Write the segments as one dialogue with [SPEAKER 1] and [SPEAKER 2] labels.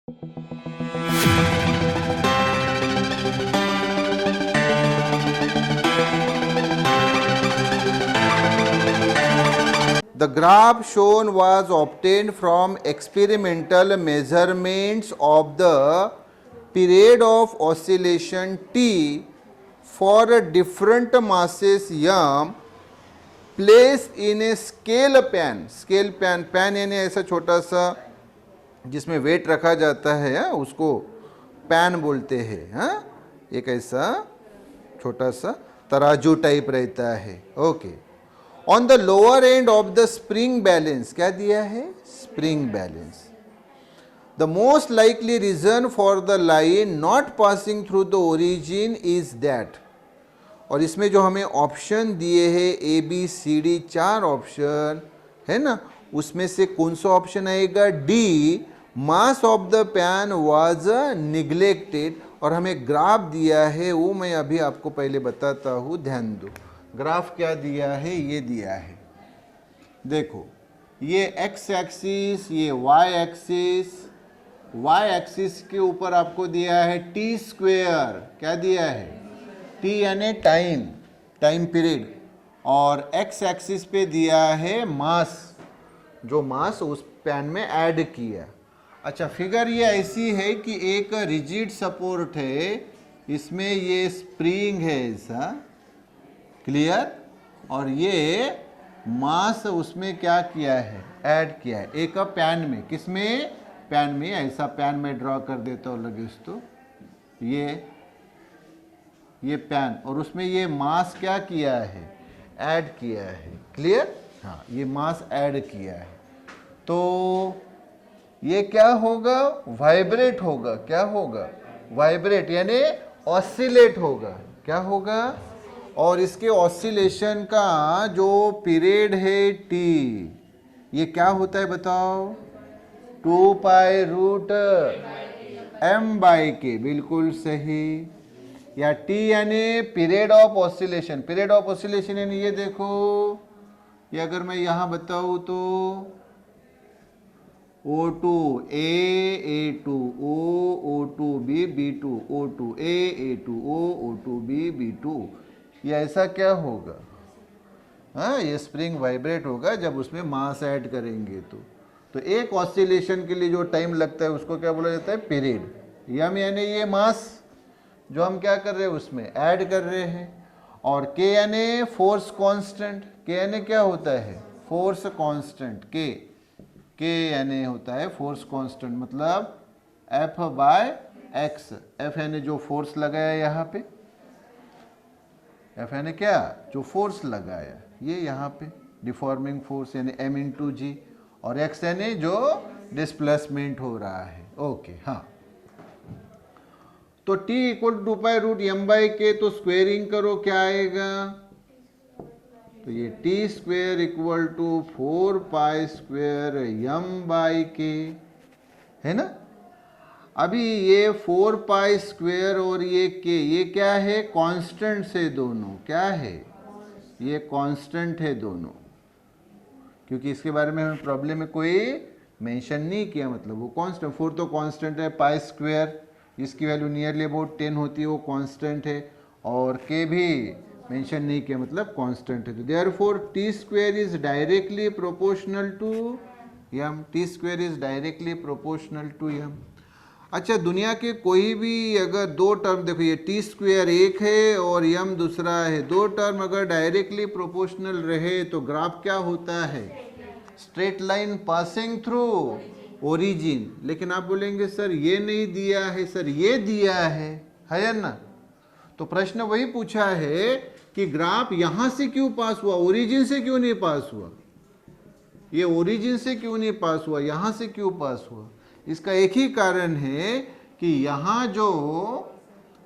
[SPEAKER 1] The graph shown was obtained from experimental measurements of the period of oscillation t for different masses m placed in a scale pan. Scale pan, pan यानी ऐसा छोटा सा जिसमें wait रखा जाता है, उसको पैन बोलते हैं. हाँ, एक ऐसा छोटा सा तराजू टाइप रहता है. Okay. On the lower end of the spring balance, क्या दिया है? Spring balance. The most likely reason for the line not passing through the origin is that. और इसमें जो हमें ऑप्शन दिए हैं A B C D, 4 option है ना, उसमें से कौन सा ऑप्शन आएगा? D, mass of the pan was neglected. और हमें ग्राफ दिया है, वो मैं अभी आपको पहले बताता हूँ, ध्यान दो. ग्राफ क्या दिया है? ये दिया है, देखो, ये एक्स एक्सिस, ये वाई एक्सिस. वाई एक्सिस के ऊपर आपको दिया है टी स्क्वेयर. क्या दिया है? टी यानी टाइम, टाइम पीरियड. और एक्स एक्सिस पे दिया है मास, जो मास उस पैन में ऐड किया. अच्छा, फिगर ये ऐसी है कि एक रिजिड सपोर्ट है, इसमें ये स्प्रिंग है ऐसा, क्लियर. और ये मास उसमें क्या किया है? ऐड किया है एक पैन में. किसमें? पैन में. ऐसा पैन में ड्रॉ कर देता हूँ लगेज. तो ये पैन, और उसमें ये मास क्या किया है? ऐड किया है. क्लियर. हाँ, ये मास ऐड किया है. तो ये क्या होगा? वाइब्रेट होगा. क्या होगा? वाइब्रेट यानी ऑसिलेट होगा. क्या होगा? और इसके ऑसिलेशन का जो पीरियड है टी, ये क्या होता है बताओ? 2 पाई रूट m बाई के. बिल्कुल सही. या टी यानी period of oscillation. Period of oscillation यानी ये देखो, ये अगर मैं यहाँ बताऊँ तो O2 A, A2 O, O2 B, B2 O2 A, A2 O, O2 B, B2. ये ऐसा क्या होगा? हाँ, ये स्प्रिंग वाइब्रेट होगा जब उसमें मास ऐड करेंगे. तो एक ऑसिलेशन के लिए जो टाइम लगता है उसको क्या बोला जाता है? पीरियड. यम यानी ये मास जो हम क्या कर रहे हैं उसमें ऐड कर रहे हैं. और के यानी फोर्स कांस्टेंट. के यानी क्या होता है? Force constant. के यानी होता है फोर्स कांस्टेंट, मतलब एफ बाय एक्स. एफ यानी जो फोर्स लगाया यहाँ पे, एफ यानी क्या? जो फोर्स लगाया ये यहाँ पे, डिफॉर्मिंग फोर्स यानी एम इंटू जी. और एक्स यानी जो डिस्प्लेसमेंट हो रहा है. ओके. हाँ, तो t equal to 2 pi root m by K. तो स्क्वेयरिंग करो, क्या आएगा? तो ये T square equal to 4 pi square m by K है ना. अभी ये 4 पाई स्क्वेयर और ये के, ये क्या है? कांस्टेंट से दोनों. क्या है? ये कांस्टेंट है दोनों, क्योंकि इसके बारे में हमें प्रॉब्लम में कोई मेंशन नहीं किया, मतलब वो कांस्टेंट. 4 तो कांस्टेंट है. पाई स्क्वेयर, इसकी वैल्यू नियरली अबाउट 10 होती है, वो कांस्टेंट है. और के भी मेंशन नहीं किया, मतलब कांस्टेंट है. तो therefore T square is directly proportional to M. T square is directly proportional to M. अच्छा, दुनिया के कोई भी अगर दो टर्म, देखो ये टी स्क्वेयर एक है और एम दूसरा है, दो टर्म अगर डायरेक्टली प्रोपोर्शनल रहे तो ग्राफ क्या होता है? Straight line passing through origin. लेकिन आप बोलेंगे सर ये नहीं दिया है. सर ये दिया है ना. तो प्रश्न वही पूछा है कि ग्राफ यहां से क्यों पास हुआ, ओरिजिन से क्यों नहीं पास हुआ? ये ओरिजिन से क्यों नहीं पास हुआ, यहां से क्यों पास हुआ? इसका एक ही कारण है कि यहां जो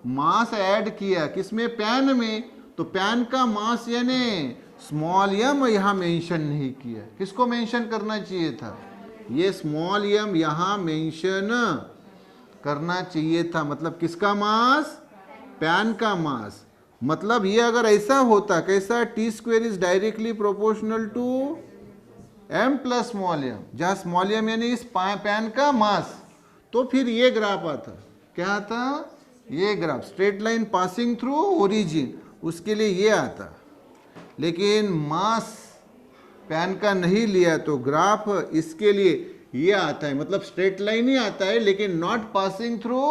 [SPEAKER 1] मास ऐड किया किसमें? पैन में. तो पैन का मास यानी स्मॉल एम यहां मेंशन नहीं किया. किसको मेंशन करना चाहिए था? ये स्मॉल एम यहां मेंशन करना चाहिए था. मतलब किसका मास? पैन का मास. मतलब ये अगर ऐसा होता, कैसा? T square is directly proportional to M plus small M, जहां स्मॉल एम यानी इस पैन का मास. तो फिर ये ग्राफ आता, क्या आता, ये graph straight line passing through origin, उसके लिए ये आता। लेकिन मास पैन का नहीं लिया तो ग्राफ इसके लिए ये आता है, मतलब स्ट्रेट लाइन ही आता है लेकिन नॉट पासिंग थ्रू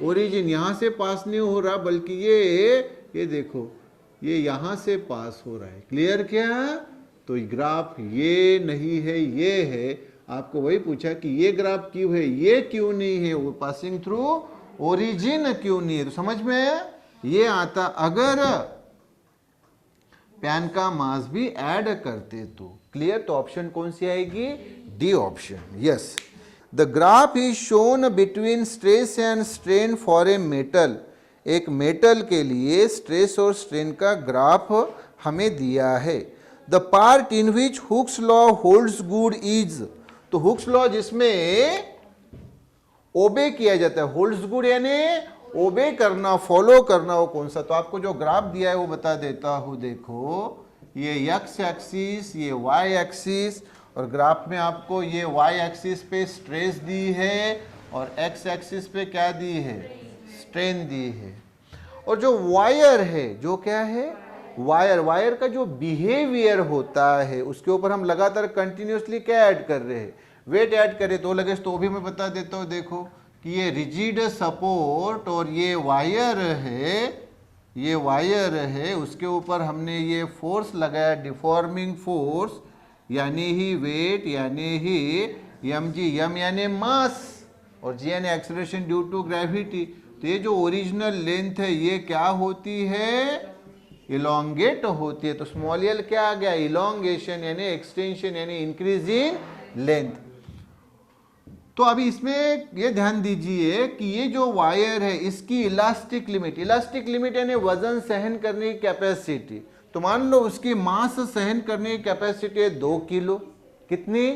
[SPEAKER 1] ओरिजिन, यहां से पास नहीं हो रहा बल्कि ये देखो ये यहां से पास हो रहा है। क्लियर क्या? तो ग्राफ ये नहीं है, ये है। आपको वही पूछा कि ये ग्राफ क्यों है, ये क्यों नहीं है, वो पासिंग थ्रू ओरिजिन क्यों नहीं है। तो समझ में आया? ये आता अगर पैन का मास भी ऐड करते तो। क्लियर? तो ऑप्शन कौन सी आएगी? D option. Yes, the graph is shown between stress and strain for a metal. एक मेटल के लिए स्ट्रेस और स्ट्रेन का ग्राफ हमें दिया है। The part in which Hooke's law holds good is, तो हुक्स लॉ जिसमें ओबे किया जाता है, होल्ड्स गुड यानी ओबे करना, फॉलो करना, वो कौन सा? तो आपको जो ग्राफ दिया है वो बता देता हूं। देखो ये एक्स एक्सिस, ये वाई एक्सिस, और ग्राफ में आपको ये वाई एक्सिस पे स्ट्रेस दी है और एक्स एक्सिस पे क्या दी है? स्ट्रेन दी है। और जो वायर है, जो क्या है? वायर का जो बिहेवियर होता है उसके ऊपर हम लगातार कंटिन्यूसली क्या ऐड कर रहे हैं? वेट ऐड करें तो लगे, तो भी मैं बता देता हूँ। देखो कि ये रिजिड सपोर्ट और ये वायर है, ये वायर है, उसके ऊपर हमने ये फोर्स लगाया, डिफॉर्मिंग फोर्स, यानी ही वेट, यानी ही एम जी, एम यानी मास और जी यानी एक्सेलरेशन ड्यू टू ग्रेविटी। तो ये जो ओरिजिनल लेंथ है ये क्या होती है? इलोंगेट होती है। तो स्मॉल एल क्या आ गया? इलोंगेशन यानी एक्सटेंशन यानी इंक्रीज इन लेंथ। तो अभी इसमें ये ध्यान दीजिए कि ये जो वायर है इसकी इलास्टिक लिमिट, इलास्टिक लिमिट यानी वजन सहन करने की कैपेसिटी। तो मान लो उसकी मास सहन करने की कैपेसिटी है 2 किलो। कितनी?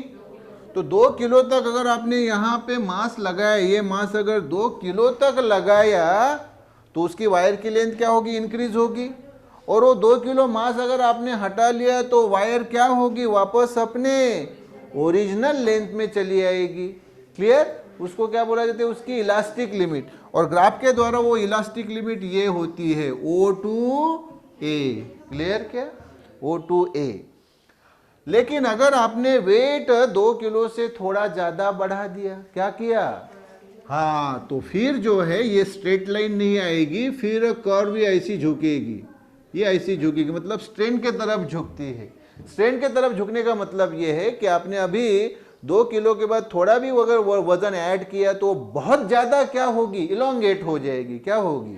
[SPEAKER 1] तो 2 किलो तक अगर आपने यहाँ पे मास लगाया, ये मास अगर 2 किलो तक लगाया तो उसकी वायर की लेंथ क्या होगी? इंक्रीज होगी। और वो 2 किलो मास अगर आपने हटा लिया तो वायर क्या होगी? वापस अपने ओरिजिनल लेंथ में चली आएगी। क्लियर? उसको क्या बोला जाता है? उसकी इलास्टिक लिमिट। और ग्राफ के द्वारा वो इलास्टिक लिमिट ये होती है O2A। क्लियर क्या? O2A। लेकिन अगर आपने वेट 2 किलो से थोड़ा ज्यादा बढ़ा दिया, क्या किया? हाँ, तो फिर जो है ये स्ट्रेट लाइन नहीं आएगी, फिर कर्व भी ऐसी झुकेगी, ये ऐसी झुकेगी, मतलब स्ट्रेन के तरफ झुकती है। स्ट्रेन के तरफ झुकने का मतलब ये है कि आपने अभी 2 किलो के बाद थोड़ा भी अगर वजन ऐड किया तो बहुत ज्यादा क्या होगी? इलोंगेट हो जाएगी। क्या होगी?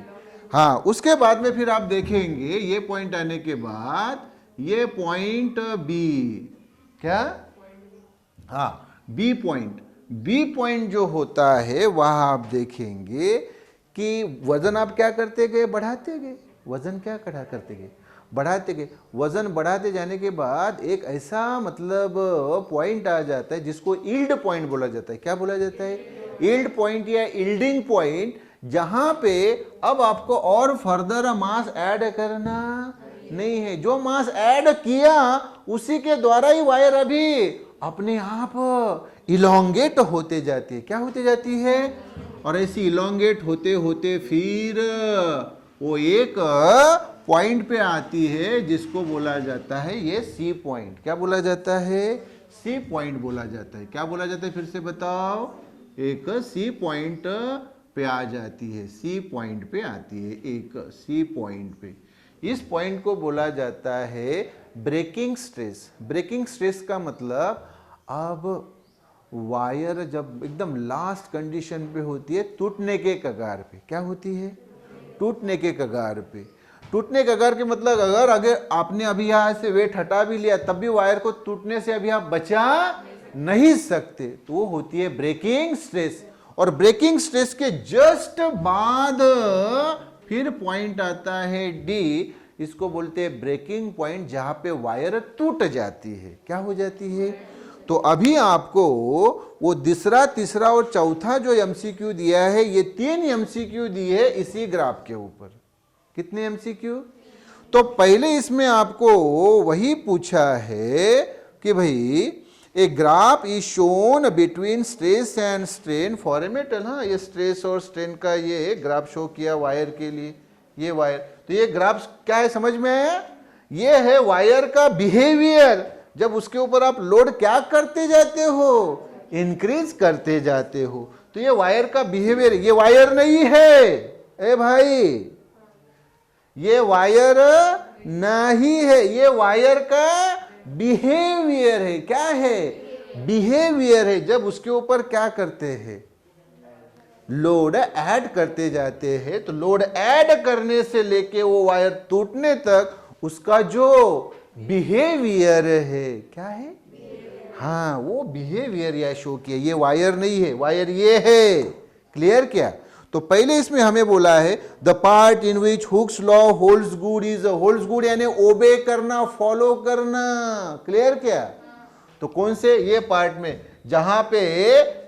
[SPEAKER 1] हाँ, उसके बाद में फिर आप देखेंगे ये पॉइंट आने के बाद ये पॉइंट बी, क्या? हाँ, बी पॉइंट। बी पॉइंट जो होता है वहां आप देखेंगे कि वजन आप क्या करते गए? बढ़ाते गए। वजन क्या करते गए? बढ़ाते गए। वजन बढ़ाते जाने के बाद एक ऐसा मतलब पॉइंट आ जाता है जिसको यील्ड पॉइंट बोला जाता है। क्या बोला जाता है? यील्ड पॉइंट या यील्डिंग पॉइंट, जहां पे अब आपको और फर्दर मास ऐड करना नहीं है। जो मास ऐड किया उसी के द्वारा ही वायर अभी अपने आप इलोंगेट होते जाती है। क्या होते जाती है? और ऐसी इलोंगेट होते होते फिर वो एक पॉइंट पे आती है जिसको बोला जाता है ये सी पॉइंट। क्या बोला जाता है? सी पॉइंट बोला जाता है। क्या बोला जाता है? फिर से बताओ। एक सी पॉइंट पे आ जाती है, सी पॉइंट पे आती है, एक सी पॉइंट पे। इस पॉइंट को बोला जाता है ब्रेकिंग स्ट्रेस। ब्रेकिंग स्ट्रेस का मतलब अब वायर जब एकदम लास्ट कंडीशन पे होती है, टूटने के कगार पे। क्या होती है? टूटने के कगार पे। टूटने के कगार के मतलब अगर आपने अभी यहाँ से वेट हटा भी लिया तब भी वायर को टूटने से अभी आप बचा नहीं सकते, तो वो होती है ब्रेकिंग स्ट्रेस। और ब्रेकिंग स्ट्रेस के जस्ट बाद फिर पॉइंट आता है डी, इसको बोलते हैं ब्रेकिंग पॉइंट, जहां पे वायर टूट जाती है। क्या हो जाती है? तो अभी आपको वो दूसरा, तीसरा और चौथा जो एमसीक्यू दिया है, ये 3 एमसीक्यू दिए है इसी ग्राफ के ऊपर। कितने एमसीक्यू? तो पहले इसमें आपको वही पूछा है कि भाई a graph is shown between stress and strain for a metal. हाँ, ये स्ट्रेस और स्ट्रेन का ये ग्राफ शो किया वायर के लिए, ये वायर। तो ये ग्राफ क्या है समझ में आया? ये है वायर का बिहेवियर, जब उसके ऊपर आप लोड क्या करते जाते हो, इंक्रीज करते जाते हो। तो ये वायर का बिहेवियर, ये वायर नहीं है ए भाई, ये वायर नहीं है, ये वायर का बिहेवियर है। क्या है? बिहेवियर है। जब उसके ऊपर क्या करते हैं, लोड ऐड करते जाते हैं, तो लोड ऐड करने से लेके वो वायर टूटने तक उसका जो बिहेवियर है, क्या है? हाँ, वो बिहेवियर या शो किया। ये वायर नहीं है, वायर ये है। क्लियर क्या? तो पहले इसमें हमें बोला है the part in which Hooke's law holds good is, holds good यानी ओबे करना, फॉलो करना। क्लियर क्या? तो कौन से? ये पार्ट में जहां पे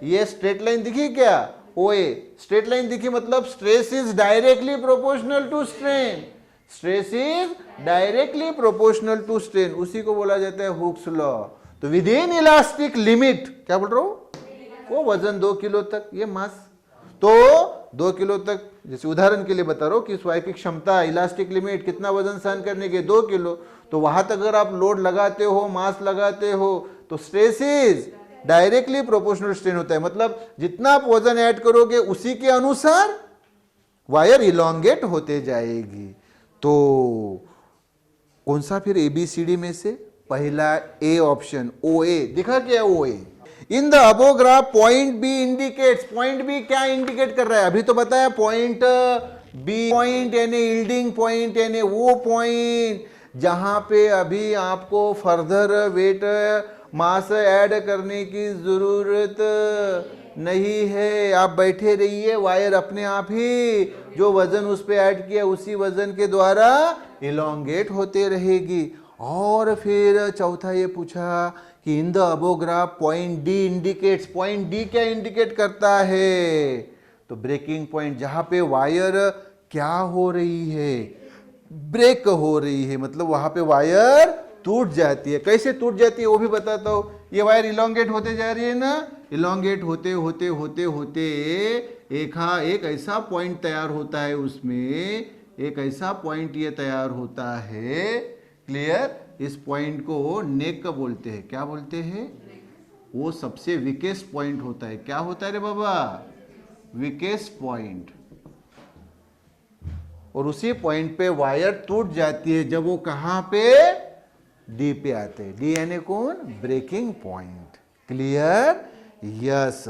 [SPEAKER 1] ये स्ट्रेट लाइन दिखी क्या, ओए स्ट्रेट लाइन दिखी, मतलब stress is directly proportional to strain, stress is directly proportional to strain, उसी को बोला जाता है हुक्स लॉ। तो विद इन इलास्टिक लिमिट, क्या बोल रहा हूं, वो वजन 2 किलो तक, ये मास तो 2 किलो तक, जैसे उदाहरण के लिए बता रहा हूं कि इस वायर की क्षमता, इलास्टिक लिमिट कितना वजन सहन करने के, 2 किलो। तो वहां तक अगर आप लोड लगाते हो, मास लगाते हो, तो stress is directly proportional strain होता है, मतलब जितना आप वजन ऐड करोगे उसी के अनुसार वायर इलोंगेट होते जाएगी। तो कौन सा फिर ABCD में से? पहला ए ऑप्शन, OA दिखा क्या? OA। In the above graph point B indicates, point B क्या इंडिकेट कर रहा है? अभी तो बताया पॉइंट बी, पॉइंट यानी यील्डिंग पॉइंट, यानी वो पॉइंट जहां पे अभी आपको फर्दर वेट मास ऐड करने की जरूरत नहीं है। आप बैठे रहिए, वायर अपने आप ही जो वजन उस पे ऐड किया उसी वजन के द्वारा इलोंगेट होते रहेगी। और फिर चौथा ये पूछा कि इन the above graph point D indicates, point D क्या इंडिकेट करता है? तो ब्रेकिंग पॉइंट, जहां पे वायर क्या हो रही है, ब्रेक हो रही है, मतलब वहां पे वायर टूट जाती है। कैसे टूट जाती है वो भी बताता हूं। ये वायर इलोंगेट होते जा रही है ना, इलोंगेट होते होते होते होते एक ऐसा पॉइंट तैयार होता है, उसमें एक ऐसा पॉइंट ये तैयार होता है। क्लियर? इस पॉइंट को नेक बोलते हैं। क्या बोलते हैं? वो सबसे वीकेस्ट पॉइंट होता है। क्या होता है रे बाबा? Weakest point. और उसी पॉइंट पे वायर टूट जाती है जब वो कहां पे? डी पे आते हैं। डी यानी कौन? Breaking point. क्लियर? यस।